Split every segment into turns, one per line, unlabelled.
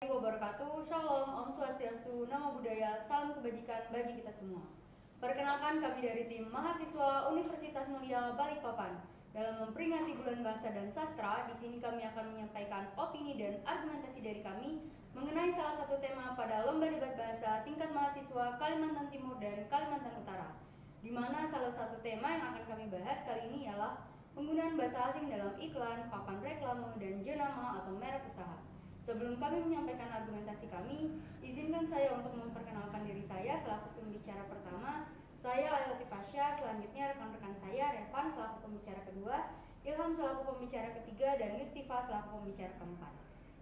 Wabarakatuh. Shalom, Om Swastiastu, Namo Buddhaya, salam kebajikan bagi kita semua. Perkenalkan, kami dari tim mahasiswa Universitas Mulia Balikpapan. Dalam memperingati Bulan Bahasa dan Sastra, di sini kami akan menyampaikan opini dan argumentasi dari kami mengenai salah satu tema pada Lomba Debat Bahasa tingkat mahasiswa Kalimantan Timur dan Kalimantan Utara. Di mana salah satu tema yang akan kami bahas kali ini ialah penggunaan bahasa asing dalam iklan, papan reklame, dan jenama atau merek usaha. Sebelum kami menyampaikan argumentasi kami, izinkan saya untuk memperkenalkan diri saya selaku pembicara pertama. Saya Ailati Pasha, selanjutnya rekan-rekan saya Revan selaku pembicara kedua, Ilham selaku pembicara ketiga, dan Yustifa selaku pembicara keempat.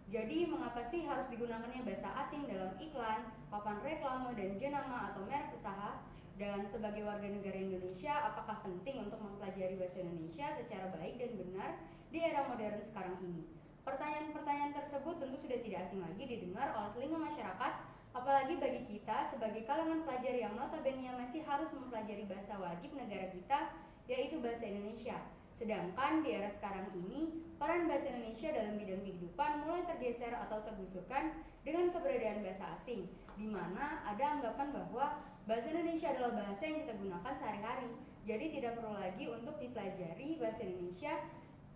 Jadi, mengapa sih harus digunakannya bahasa asing dalam iklan, papan reklame, dan jenama atau merek usaha? Dan sebagai warga negara Indonesia, apakah penting untuk mempelajari bahasa Indonesia secara baik dan benar di era modern sekarang ini? Pertanyaan-pertanyaan tersebut tentu sudah tidak asing lagi didengar oleh telinga masyarakat, apalagi bagi kita sebagai kalangan pelajar yang notabene masih harus mempelajari bahasa wajib negara kita, yaitu bahasa Indonesia. Sedangkan di era sekarang ini, peran bahasa Indonesia dalam bidang kehidupan mulai tergeser atau tergusurkan dengan keberadaan bahasa asing, di mana ada anggapan bahwa bahasa Indonesia adalah bahasa yang kita gunakan sehari-hari, jadi tidak perlu lagi untuk dipelajari bahasa Indonesia.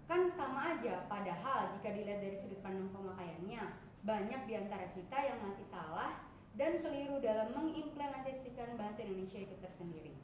Kan sama aja, padahal jika dilihat dari sudut pandang pemakaiannya, banyak di antara kita yang masih salah dan keliru dalam mengimplementasikan bahasa Indonesia itu tersendiri.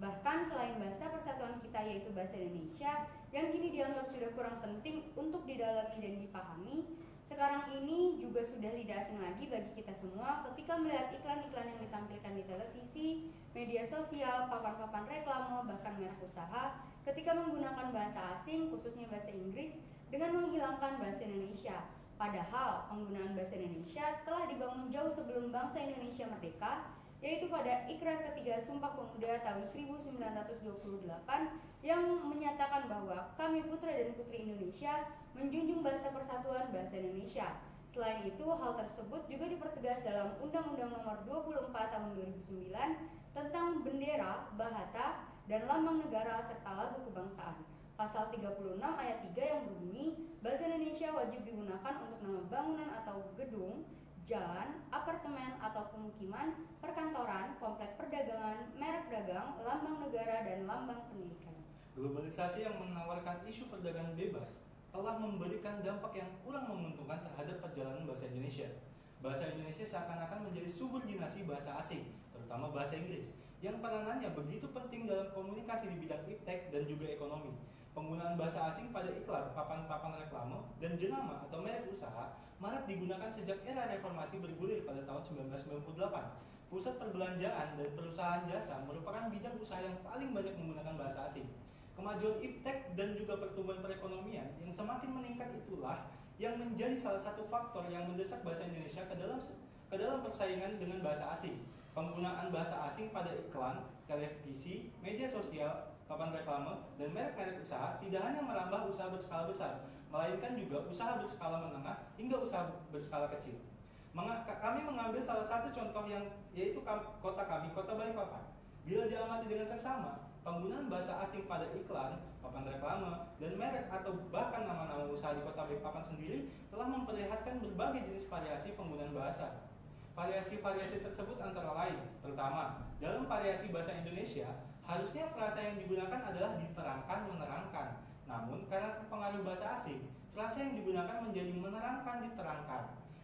Bahkan selain bahasa persatuan kita yaitu bahasa Indonesia, yang kini dianggap sudah kurang penting untuk didalami dan dipahami, sekarang ini juga sudah tidak asing lagi bagi kita semua ketika melihat iklan-iklan yang ditampilkan di televisi, media sosial, papan-papan reklame, bahkan merek usaha, ketika menggunakan bahasa asing, khususnya bahasa Inggris, dengan menghilangkan bahasa Indonesia. Padahal penggunaan bahasa Indonesia telah dibangun jauh sebelum bangsa Indonesia merdeka, yaitu pada Ikrar Ketiga Sumpah Pemuda tahun 1928 yang menyatakan bahwa kami putra dan putri Indonesia menjunjung bahasa persatuan bahasa Indonesia. Selain itu, hal tersebut juga dipertegas dalam Undang-Undang Nomor 24 Tahun 2009 tentang bendera, bahasa, dan lambang negara serta lagu kebangsaan. Pasal 36 ayat 3 yang berbunyi, bahasa Indonesia wajib digunakan untuk nama bangunan atau gedung, jalan, apartemen atau pemukiman, perkantoran, komplek perdagangan, merek dagang, lambang negara, dan lambang pendidikan.
Globalisasi yang menawarkan isu perdagangan bebas telah memberikan dampak yang kurang menguntungkan terhadap perjalanan bahasa Indonesia. Bahasa Indonesia seakan-akan menjadi sumber dinasti bahasa asing, terutama bahasa Inggris, yang peranannya begitu penting dalam komunikasi di bidang iptek dan juga ekonomi. Penggunaan bahasa asing pada iklan, papan-papan reklame, dan jenama atau merek usaha marak digunakan sejak era reformasi bergulir pada tahun 1998. Pusat perbelanjaan dan perusahaan jasa merupakan bidang usaha yang paling banyak menggunakan bahasa asing. Kemajuan iptek dan juga pertumbuhan perekonomian yang semakin meningkat itulah yang menjadi salah satu faktor yang mendesak bahasa Indonesia ke dalam persaingan dengan bahasa asing. Penggunaan bahasa asing pada iklan, televisi, media sosial, papan reklame, dan merek-merek usaha tidak hanya merambah usaha berskala besar, melainkan juga usaha berskala menengah hingga usaha berskala kecil. Kami mengambil salah satu contoh yang yaitu kota kami, Kota Balikpapan. Bila diamati dengan seksama, penggunaan bahasa asing pada iklan, papan reklame, dan merek atau bahkan nama-nama usaha di Kota Balikpapan sendiri telah memperlihatkan berbagai jenis variasi penggunaan bahasa. Variasi-variasi tersebut antara lain, pertama, dalam variasi bahasa Indonesia, harusnya frasa yang digunakan adalah diterangkan, menerangkan. Namun, karena terpengaruh bahasa asing, frasa yang digunakan menjadi menerangkan, diterangkan.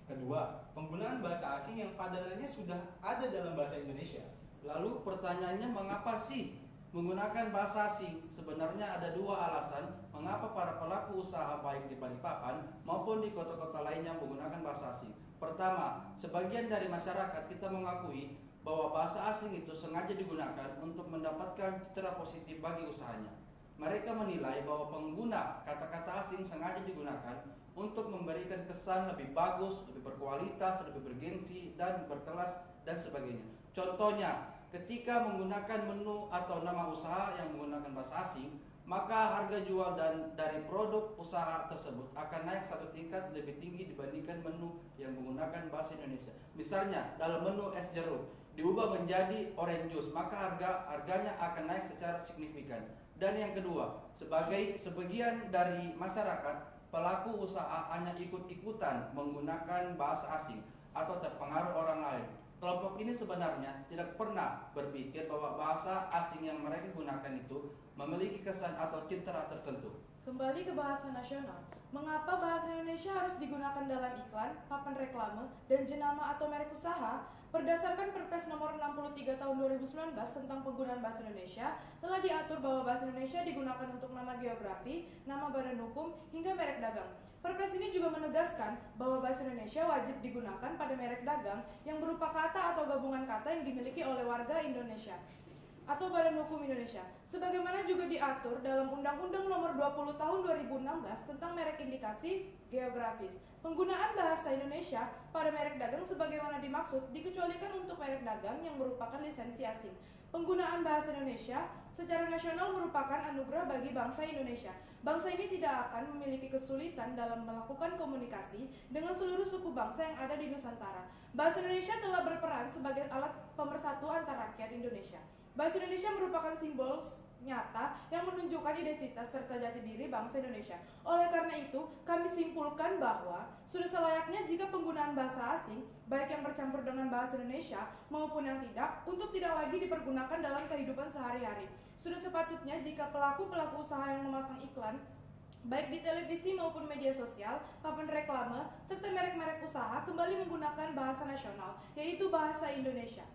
Kedua, penggunaan bahasa asing yang padanannya sudah ada dalam bahasa Indonesia.
Lalu pertanyaannya, mengapa sih menggunakan bahasa asing? Sebenarnya ada dua alasan mengapa para pelaku usaha baik di Balikpapan maupun di kota-kota lainnya menggunakan bahasa asing. Pertama, sebagian dari masyarakat kita mengakui bahwa bahasa asing itu sengaja digunakan untuk mendapatkan citra positif bagi usahanya. Mereka menilai bahwa pengguna kata-kata asing sengaja digunakan untuk memberikan kesan lebih bagus, lebih berkualitas, lebih bergengsi, dan berkelas, dan sebagainya. Contohnya, ketika menggunakan menu atau nama usaha yang menggunakan bahasa asing, maka harga jual dan dari produk usaha tersebut akan naik satu tingkat lebih tinggi dibandingkan menu yang menggunakan bahasa Indonesia. Misalnya, dalam menu es jeruk diubah menjadi orange juice, maka harganya akan naik secara signifikan. Dan yang kedua, sebagian dari masyarakat pelaku usaha hanya ikut-ikutan menggunakan bahasa asing atau terpengaruh orang lain. Kelompok ini sebenarnya tidak pernah berpikir bahwa bahasa asing yang mereka gunakan itu memiliki kesan atau citra tertentu.
Kembali ke bahasa nasional, mengapa bahasa Indonesia harus digunakan dalam iklan, papan reklame, dan jenama atau merek usaha? Berdasarkan Perpres nomor 63 tahun 2019 tentang penggunaan bahasa Indonesia, telah diatur bahwa bahasa Indonesia digunakan untuk nama geografi, nama badan hukum, hingga merek dagang. Perpres ini juga menegaskan bahwa bahasa Indonesia wajib digunakan pada merek dagang yang berupa kata atau gabungan kata yang dimiliki oleh warga Indonesia atau Badan Hukum Indonesia, sebagaimana juga diatur dalam Undang-Undang Nomor 20 Tahun 2016 tentang merek indikasi geografis. Penggunaan bahasa Indonesia pada merek dagang sebagaimana dimaksud dikecualikan untuk merek dagang yang merupakan lisensi asing. Penggunaan bahasa Indonesia secara nasional merupakan anugerah bagi bangsa Indonesia. Bangsa ini tidak akan memiliki kesulitan dalam melakukan komunikasi dengan seluruh suku bangsa yang ada di Nusantara. Bahasa Indonesia telah berperan sebagai alat pemersatu antar rakyat Indonesia. Bahasa Indonesia merupakan simbol nyata yang menunjukkan identitas serta jati diri bangsa Indonesia. Oleh karena itu, kami simpulkan bahwa sudah selayaknya jika penggunaan bahasa asing, baik yang bercampur dengan bahasa Indonesia maupun yang tidak, untuk tidak lagi dipergunakan dalam kehidupan sehari-hari. Sudah sepatutnya jika pelaku-pelaku usaha yang memasang iklan, baik di televisi maupun media sosial, papan reklame, serta merek-merek usaha kembali menggunakan bahasa nasional, yaitu bahasa Indonesia.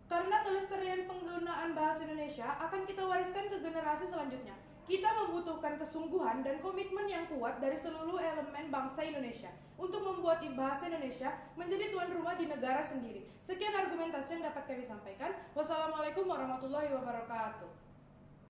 Karena kelestarian penggunaan bahasa Indonesia akan kita wariskan ke generasi selanjutnya. Kita membutuhkan kesungguhan dan komitmen yang kuat dari seluruh elemen bangsa Indonesia untuk membuat bahasa Indonesia menjadi tuan rumah di negara sendiri. Sekian argumentasi yang dapat kami sampaikan. Wassalamualaikum warahmatullahi wabarakatuh.